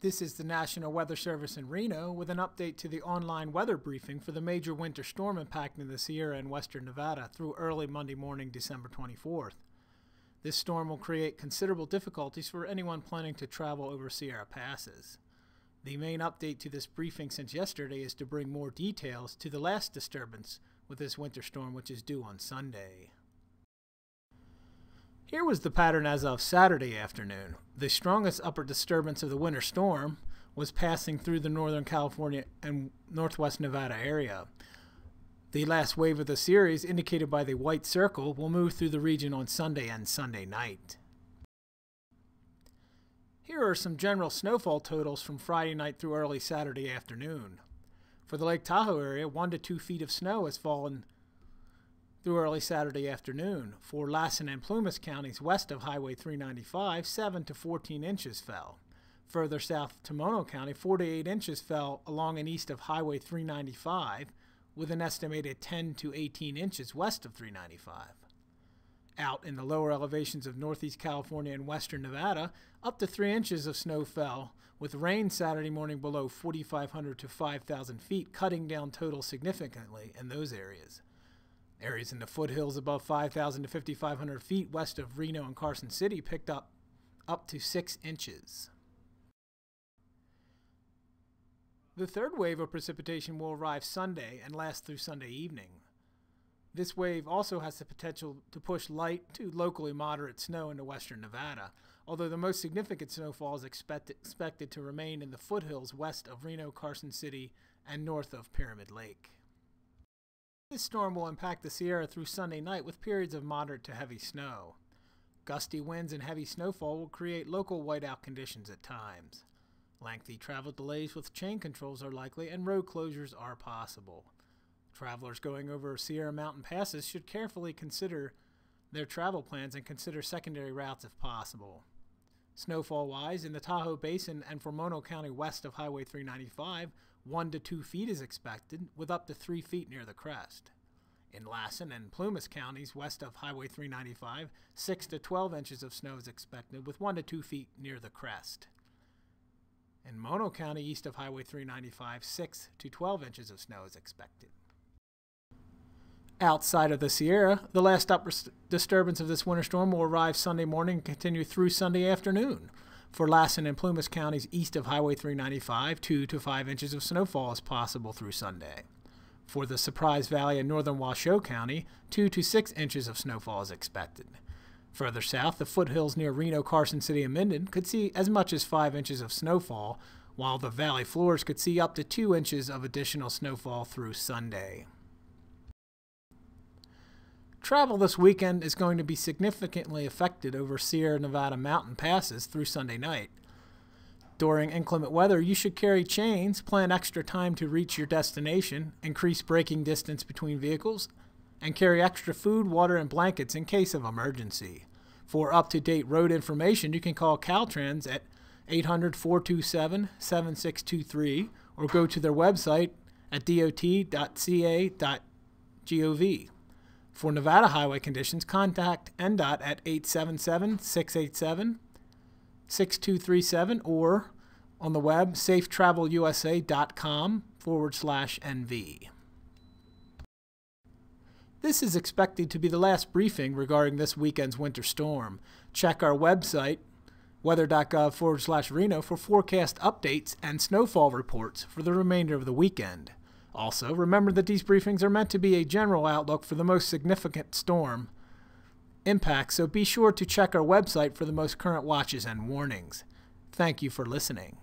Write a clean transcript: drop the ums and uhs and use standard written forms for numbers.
This is the National Weather Service in Reno with an update to the online weather briefing for the major winter storm impacting the Sierra and western Nevada through early Monday morning, December 24th. This storm will create considerable difficulties for anyone planning to travel over Sierra passes. The main update to this briefing since yesterday is to bring more details to the last disturbance with this winter storm, which is due on Sunday. Here was the pattern as of Saturday afternoon. The strongest upper disturbance of the winter storm was passing through the Northern California and northwest Nevada area. The last wave of the series, indicated by the white circle, will move through the region on Sunday and Sunday night. Here are some general snowfall totals from Friday night through early Saturday afternoon. For the Lake Tahoe area, 1 to 2 feet of snow has fallen through early Saturday afternoon. For Lassen and Plumas counties west of Highway 395, 7 to 14 inches fell. Further south to Mono County, 4 to 8 inches fell along and east of Highway 395, with an estimated 10 to 18 inches west of 395. Out in the lower elevations of northeast California and western Nevada, up to 3 inches of snow fell, with rain Saturday morning below 4,500 to 5,000 feet, cutting down totals significantly in those areas. Areas in the foothills above 5,000 to 5,500 feet west of Reno and Carson City picked up to 6 inches. The third wave of precipitation will arrive Sunday and last through Sunday evening. This wave also has the potential to push light to locally moderate snow into western Nevada, although the most significant snowfall is expected to remain in the foothills west of Reno, Carson City, and north of Pyramid Lake. This storm will impact the Sierra through Sunday night with periods of moderate to heavy snow. Gusty winds and heavy snowfall will create local whiteout conditions at times. Lengthy travel delays with chain controls are likely and road closures are possible. Travelers going over Sierra Mountain passes should carefully consider their travel plans and consider secondary routes if possible. Snowfall-wise, in the Tahoe Basin and for Mono County west of Highway 395, 1 to 2 feet is expected, with up to 3 feet near the crest. In Lassen and Plumas counties west of Highway 395, 6 to 12 inches of snow is expected, with 1 to 2 feet near the crest. In Mono County east of Highway 395, 6 to 12 inches of snow is expected. Outside of the Sierra, the last upper disturbance of this winter storm will arrive Sunday morning and continue through Sunday afternoon. For Lassen and Plumas counties east of Highway 395, 2 to 5 inches of snowfall is possible through Sunday. For the Surprise Valley and northern Washoe County, 2 to 6 inches of snowfall is expected. Further south, the foothills near Reno, Carson City, and Minden could see as much as 5 inches of snowfall, while the valley floors could see up to 2 inches of additional snowfall through Sunday. Travel this weekend is going to be significantly affected over Sierra Nevada mountain passes through Sunday night. During inclement weather, you should carry chains, plan extra time to reach your destination, increase braking distance between vehicles, and carry extra food, water, and blankets in case of emergency. For up-to-date road information, you can call Caltrans at 800-427-7623 or go to their website at dot.ca.gov. For Nevada highway conditions, contact NDOT at 877-687-6237 or on the web safetravelusa.com/NV. This is expected to be the last briefing regarding this weekend's winter storm. Check our website, weather.gov/Reno, for forecast updates and snowfall reports for the remainder of the weekend. Also, remember that these briefings are meant to be a general outlook for the most significant storm impacts, so be sure to check our website for the most current watches and warnings. Thank you for listening.